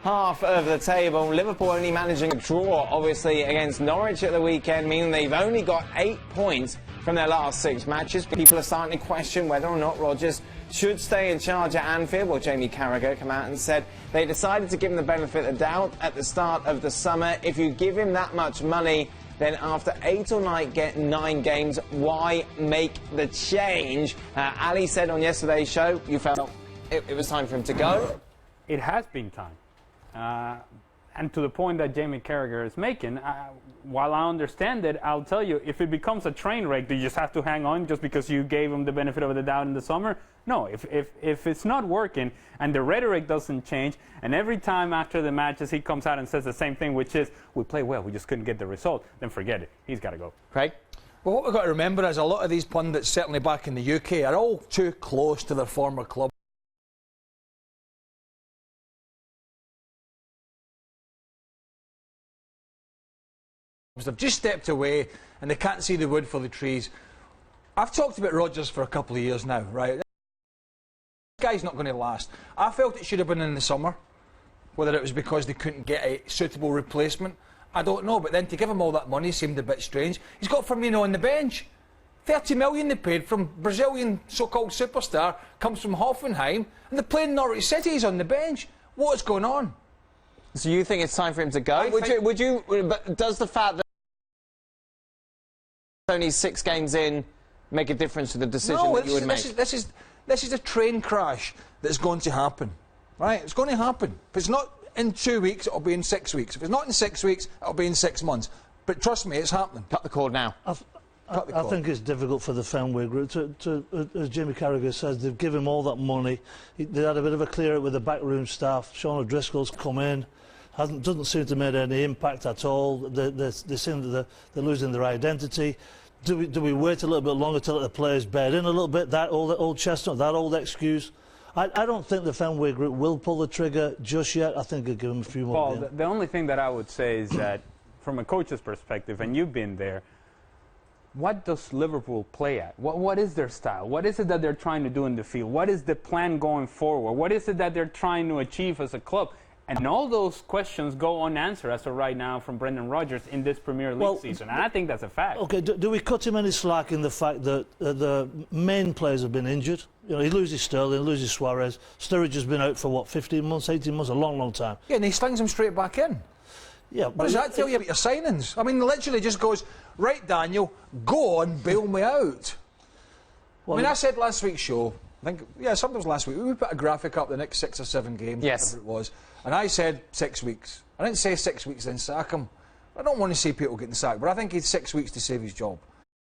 half of the table. Liverpool only managing a draw, obviously, against Norwich at the weekend, meaning they've only got 8 points from their last 6 matches. People are starting to question whether or not Rodgers should stay in charge at Anfield. Well, Jamie Carragher came out and said they decided to give him the benefit of the doubt at the start of the summer. If you give him that much money, then after 8 or 9 games, why make the change? Ali said on yesterday's show, you felt it was time for him to go. It has been time. And to the point that Jamie Carragher is making, while I understand it, I'll tell you, if it becomes a train wreck, do you just have to hang on just because you gave him the benefit of the doubt in the summer? No, if it's not working and the rhetoric doesn't change, and every time after the matches he comes out and says the same thing, which is, we play well, we just couldn't get the result, then forget it. He's got to go. Craig? Well, what we've got to remember is a lot of these pundits, certainly back in the UK, are all too close to their former club. They've just stepped away and they can't see the wood for the trees. I've talked about Rodgers for a couple of years now, right? This guy's not going to last. I felt it should have been in the summer. Whether it was because they couldn't get a suitable replacement, I don't know. But then to give him all that money seemed a bit strange. He's got Firmino on the bench. 30 million they paid from Brazilian so-called superstar, comes from Hoffenheim, and they're playing Norwich City. He's on the bench. What's going on? So you think it's time for him to go? But does the fact that only 6 games in make a difference to the decision that you would make? This is a train crash that's going to happen, right? It's going to happen. If it's not in 2 weeks, it'll be in 6 weeks. If it's not in 6 weeks, it'll be in 6 months. But trust me, it's happening. Cut the cord now. I think it's difficult for the Fenway group to as Jamie Carragher says, they've given him all that money. They had a bit of a clear out with the backroom staff. Sean O'Driscoll's come in. Doesn't seem to have made any impact at all. They seem that they're losing their identity. Do we wait a little bit longer to let the players bed in a little bit? That old chestnut, that old excuse. I don't think the Fenway group will pull the trigger just yet. I think it'll give them a few more. Paul, the only thing that I would say is that, from a coach's perspective, and you've been there, what does Liverpool play at? What is their style? What is it that they're trying to do in the field? What is the plan going forward? What is it that they're trying to achieve as a club? And all those questions go unanswered as of right now from Brendan Rodgers in this Premier League season. And I think that's a fact. Okay, do we cut him any slack in the fact that the main players have been injured? You know, he loses Sterling, loses Suarez. Sturridge has been out for, what, 15 months, 18 months? A long, long time. Yeah, and he slings them straight back in. Yeah, what does that tell you about your signings? I mean, literally just goes, right, Daniel, go on, bail me out. Well, I mean, I said last week's show, I think, yeah, sometimes last week, we put a graphic up the next 6 or 7 games, whatever it was, and I said 6 weeks. I didn't say 6 weeks then sack him. I don't want to see people getting sacked, but I think he had 6 weeks to save his job.